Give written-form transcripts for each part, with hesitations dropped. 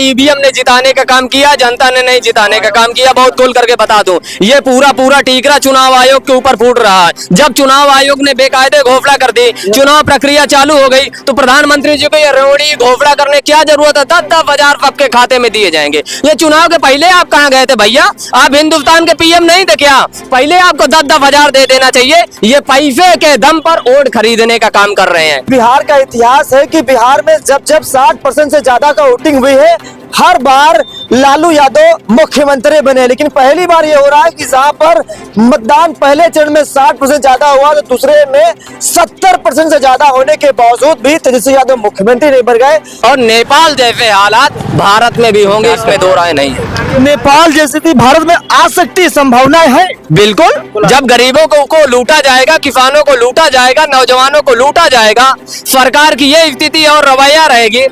EVM ने जिताने का काम किया, जनता ने नहीं जिताने का काम किया। बहुत खोल करके बता दूं, ये पूरा टीकरा चुनाव आयोग के ऊपर फूट रहा है। जब चुनाव आयोग ने बेकायदे घोषणा कर दी, चुनाव प्रक्रिया चालू हो गई, तो प्रधानमंत्री जी को ये रोड़ी घोषणा करने क्या जरूरत है? 10,000 सबके खाते में दिए जाएंगे। ये चुनाव के पहले आप कहाँ गए थे भैया? आप हिंदुस्तान के पीएम नहीं थे क्या? पहले आपको 10,000 दे देना चाहिए। ये पैसे के दम पर वोट खरीदने का काम कर रहे हैं। बिहार का इतिहास है कि बिहार में जब 60% से ज्यादा का वोटिंग हुई है, हर बार लालू यादव मुख्यमंत्री बने। लेकिन पहली बार ये हो रहा है कि जहां पर मतदान पहले चरण में 60% ज्यादा हुआ, तो दूसरे में 70% से ज्यादा होने के बावजूद भी तेजस्वी यादव मुख्यमंत्री नहीं बन गए। और नेपाल जैसे हालात भारत में भी होंगे, इसमें दो राय नहीं है। नेपाल जैसी थी भारत में आ सकती संभावनाएं है। बिल्कुल, जब गरीबों को लूटा जाएगा, किसानों को लूटा जाएगा, नौजवानों को लूटा जाएगा, सरकार की ये स्थिति और रवैया रहेगी।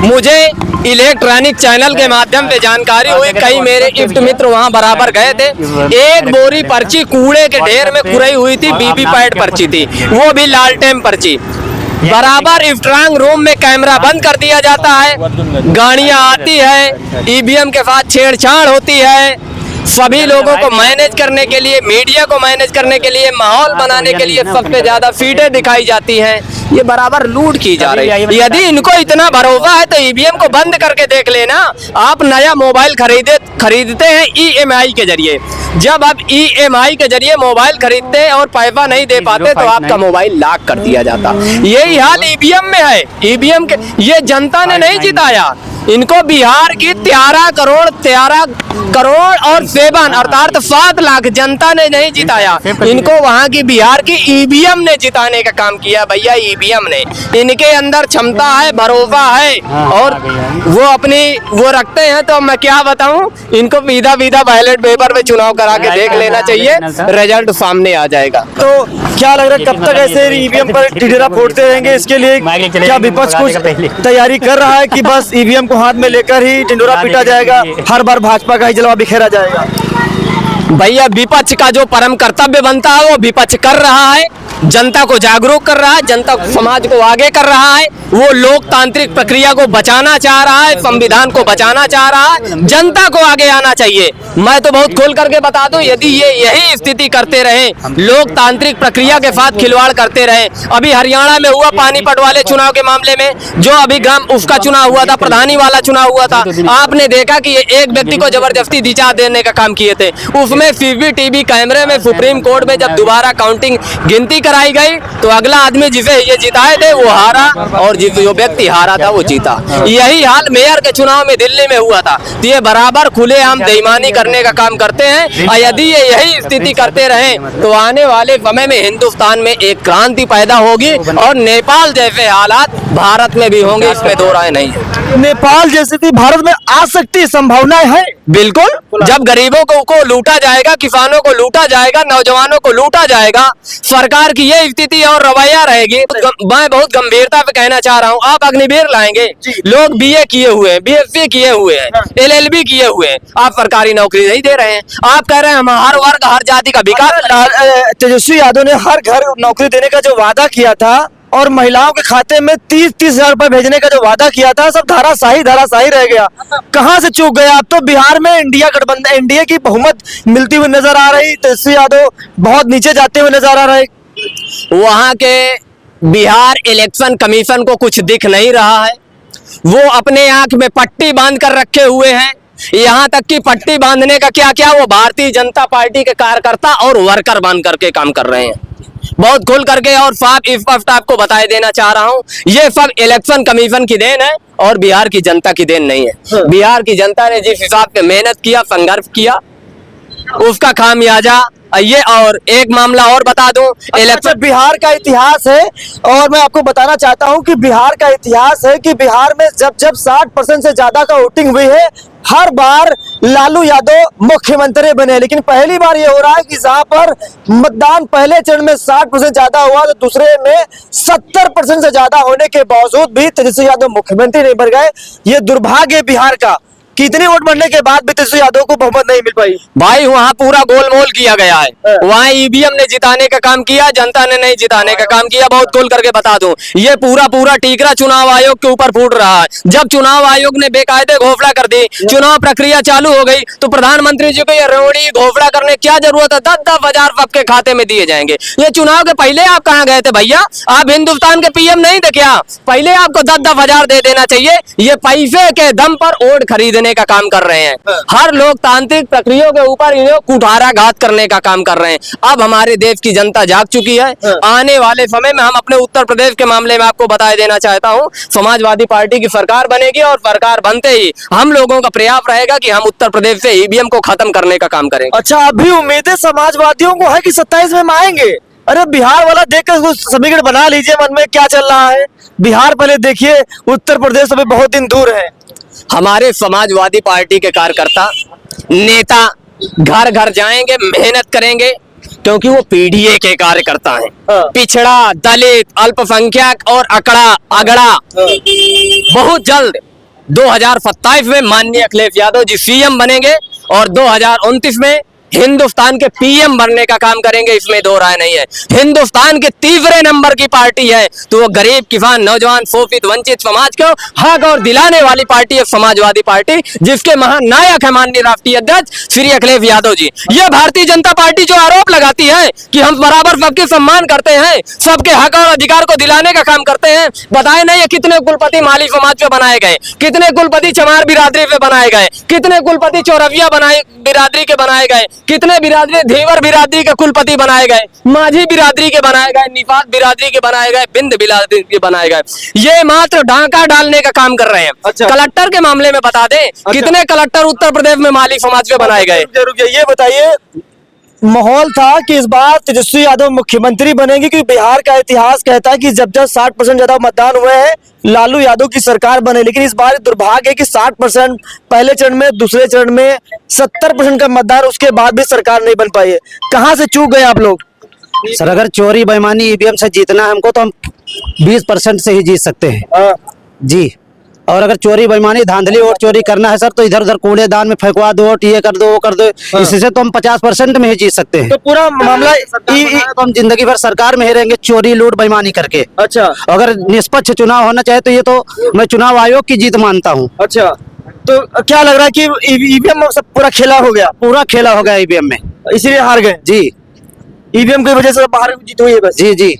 मुझे इलेक्ट्रॉनिक चैनल के माध्यम से जानकारी हुई, कई मेरे इष्ट मित्र वहां बराबर गए थे। एक बोरी पर्ची कूड़े के ढेर में कुरई हुई थी, वीवीपैट पर्ची थी, वो भी लालटेन पर्ची। बराबर स्ट्रांग रूम में कैमरा बंद कर दिया जाता है, गाड़ियां आती है, ईवीएम के साथ छेड़छाड़ होती है। सभी लोगों को मैनेज करने के लिए, मीडिया को मैनेज करने के लिए, माहौल बनाने के लिए सबसे ज्यादा सीटें दिखाई जाती हैं। ये बराबर लूट की जा रही है। यदि इनको इतना भरोसा है तो ईवीएम को बंद करके देख लेना। आप नया मोबाइल खरीदते हैं ईएमआई के जरिए। जब आप ईएमआई के जरिए मोबाइल खरीदते हैं और पैसा नहीं दे पाते तो आपका मोबाइल लॉक कर दिया जाता। यही हाल ईवीएम में है। ईवीएम के ये जनता ने नहीं जिताया, इनको बिहार की 13 करोड़ और 7 अर्थात 7 लाख जनता ने नहीं जिताया, इनको वहां की बिहार की ईवीएम ने जिताने का काम किया। भैया ईवीएम ने, इनके अंदर क्षमता है, भरोसा है और वो रखते हैं। तो मैं क्या बताऊं, इनको सीधा बैलेट पेपर में चुनाव करा के देख लेना चाहिए, रिजल्ट सामने आ जाएगा। तो क्या लग रहा है कब तक ऐसे ईवीएम पर ढिढेरा फोड़ते रहेंगे? इसके लिए क्या विपक्ष कुछ तैयारी कर रहा है कि बस ईवीएम को हाथ में लेकर ही ढिंडोरा पीटा जाएगा, हर बार भाजपा का ही जलवा बिखेरा जाएगा? भैया विपक्ष का जो परम कर्तव्य बनता है वो विपक्ष कर रहा है, जनता को जागरूक कर रहा है, जनता समाज को आगे कर रहा है। वो लोकतांत्रिक प्रक्रिया को बचाना चाह रहा है, संविधान को बचाना चाह रहा है, जनता को आगे आना चाहिए। मैं तो बहुत खोल करके बता दूं, यदि ये यही स्थिति करते रहे, लोकतांत्रिक प्रक्रिया के साथ खिलवाड़ करते रहे, अभी हरियाणा में हुआ पानीपत वाले चुनाव के मामले में, जो अभी उसका चुनाव हुआ था, प्रधानी वाला चुनाव हुआ था, आपने देखा कि एक व्यक्ति को जबरदस्ती दिशा देने का काम किए थे। उसमें सीसीटीवी कैमरे में सुप्रीम कोर्ट में जब दोबारा काउंटिंग गिनती कराई गई तो अगला आदमी जिसे ये जिताए थे वो हारा और जो व्यक्ति हारा था वो जीता। यही हाल मेयर के चुनाव में दिल्ली में हुआ था। तो ये बराबर खुलेआम बेईमानी करने का काम करते हैं और यदि ये यही स्थिति करते रहे तो आने वाले समय में हिंदुस्तान में एक क्रांति पैदा होगी और नेपाल जैसे हालात भारत में भी होंगे, इसमें दो राय नहीं है। नेपाल जैसी थी भारत में आ सकती संभावनाएं है। बिल्कुल, जब गरीबों को लूटा जाएगा, किसानों को लूटा जाएगा, नौजवानों को लूटा जाएगा, सरकार की ये स्थिति और रवैया रहेगी। मैं बहुत गंभीरता पे कहना चाह रहा हूँ, आप अग्निवीर लाएंगे, लोग बीए किए हुए हैं, बीएससी किए हुए हैं, एलएलबी किए हुए हैं, आप सरकारी नौकरी नहीं दे रहे हैं। आप कह रहे हैं हम हर वर्ग हर जाति का विकास। तेजस्वी यादव ने हर घर नौकरी देने का जो वादा किया था और महिलाओं के खाते में 30-30 हजार रुपए भेजने का जो वादा किया था, सब धाराशाही रह गया। कहां से चूक गया? अब तो बिहार में इंडिया गठबंधन, एनडीए की बहुमत मिलती हुई नजर आ रही, तेजस्वी यादव बहुत नीचे जाते हुए नजर आ रहे। वहां के बिहार इलेक्शन कमीशन को कुछ दिख नहीं रहा है, वो अपने आंख में पट्टी बांध कर रखे हुए हैं। यहाँ तक कि पट्टी बांधने का क्या वो भारतीय जनता पार्टी के कार्यकर्ता और वर्कर बांध करके काम कर रहे हैं। बहुत खुल करके और साफ स्पष्ट आपको बताए देना चाह रहा हूँ, ये सब इलेक्शन कमीशन की देन है और बिहार की जनता की देन नहीं है। बिहार की जनता ने जिस हिसाब से मेहनत किया, संघर्ष किया, उसका खामियाजा ये। और एक मामला और बता दूं, इलेक्शन बिहार का इतिहास है और मैं आपको बताना चाहता हूं कि बिहार का इतिहास है कि बिहार में जब 60% से ज्यादा का वोटिंग हुई है, हर बार लालू यादव मुख्यमंत्री बने। लेकिन पहली बार ये हो रहा है कि जहां पर मतदान पहले चरण में 60% ज्यादा हुआ, तो दूसरे में 70% से ज्यादा होने के बावजूद भी तेजस्वी यादव मुख्यमंत्री नहीं बन गए। ये दुर्भाग्य बिहार का। कितने वोट बढ़ने के बाद भी तेजस्वी यादव को बहुमत नहीं मिल पाई? भाई वहाँ पूरा गोलमोल किया गया है। हाँ। वहाँ ईवीएम ने जिताने का काम किया, जनता ने नहीं जिताने का काम किया। बहुत खोल करके बता दूं, ये पूरा टीकरा चुनाव आयोग के ऊपर फूट रहा है। जब चुनाव आयोग ने बेकायदे घोषणा कर दी, चुनाव प्रक्रिया चालू हो गई, तो प्रधानमंत्री जी को ये रोड़ी घोषणा करने क्या जरूरत है? 10-10 हजार सबके खाते में दिए जाएंगे। ये चुनाव के पहले आप कहाँ गए थे भैया? आप हिंदुस्तान के पीएम नहीं थे क्या? पहले आपको 10-10 हजार दे देना चाहिए। ये पैसे के दम पर वोट खरीदने का काम कर रहे हैं। हर लोकतांत्रिक प्रक्रिया के ऊपर ये लोग कुठाराघात करने का काम कर रहे हैं। अब हमारे देश की जनता जाग चुकी है। आने वाले समय में हम अपने उत्तर प्रदेश के मामले में आपको बता देना चाहता हूं, समाजवादी पार्टी की सरकार बनेगी और सरकार बनते ही हम लोगों का प्रयास रहेगा कि हम उत्तर प्रदेश से ईवीएम को खत्म करने का काम करेंगे। अच्छा, अभी उम्मीदें समाजवादियों को है कि 27 में आएंगे? अरे बिहार वाला देखकर कुछ समीकरण बना लीजिए मन में, क्या चल रहा है बिहार पहले देखिए, उत्तर प्रदेश अभी बहुत दिन दूर है। हमारे समाजवादी पार्टी के कार्यकर्ता नेता घर घर जाएंगे, मेहनत करेंगे, क्योंकि वो पीडीए के कार्यकर्ता हैं। हाँ। पिछड़ा, दलित, अल्पसंख्यक और अगड़ा बहुत जल्द 2027 में माननीय अखिलेश यादव जी सीएम बनेंगे और 2029 में हिंदुस्तान के पीएम बनने का काम करेंगे। इसमें दो राय नहीं है। हिंदुस्तान के तीसरे नंबर की पार्टी है तो वो गरीब, किसान, नौजवान, शोषित, वंचित समाज को हक और दिलाने वाली पार्टी है समाजवादी पार्टी, जिसके महानायक है माननीय राष्ट्रीय अध्यक्ष श्री अखिलेश यादव जी। ये भारतीय जनता पार्टी जो आरोप लगाती है कि हम बराबर सबके सम्मान करते हैं, सबके हक और अधिकार को दिलाने का काम करते हैं, बताए नहीं कितने कुलपति माली समाज पे बनाए गए, कितने कुलपति चमार बिरादरी पे बनाए गए, कितने कुलपति चौरविया बिरादरी के बनाए गए, कितने बिरादरी धीवर बिरादरी के कुलपति बनाए गए, माझी बिरादरी के बनाए गए, निफात बिरादरी के बनाए गए, बिंद बिरादरी के बनाए गए। ये मात्र डांका डालने का काम कर रहे हैं। अच्छा। कलेक्टर के मामले में बता दें, कितने कलेक्टर उत्तर प्रदेश में माली समाज पे बनाए गए। ये बताइए, माहौल था कि इस बार तेजस्वी यादव मुख्यमंत्री बनेंगे, क्योंकि बिहार का इतिहास कहता है कि जब 60% ज्यादा मतदान हुए हैं लालू यादव की सरकार बने, लेकिन इस बार दुर्भाग्य है कि 60% पहले चरण में, दूसरे चरण में 70% का मतदान, उसके बाद भी सरकार नहीं बन पाई है। कहाँ से चूक गए आप लोग? सर अगर चोरी बेईमानी ईवीएम से जीतना है हमको तो हम 20% से ही जीत सकते हैं जी। और अगर चोरी बेईमानी धांधली वोट चोरी करना है सर तो इधर उधर कूड़ेदान में फेंकवा दो, ये कर दो, वो कर दो, इससे तो हम 50% में ही जीत सकते हैं। तो पूरा मामला तो हम जिंदगी भर सरकार में ही रहेंगे, चोरी लूट बेईमानी करके। अच्छा, अगर निष्पक्ष चुनाव होना चाहे तो ये तो मैं चुनाव आयोग की जीत मानता हूँ। अच्छा, तो क्या लग रहा है कि ईवीएम सब पूरा खेला हो गया? पूरा खेला हो गया ईवीएम में, इसीलिए हार गए जी। ईवीएम की वजह से बाहर जीत हुई है बस। जी जी।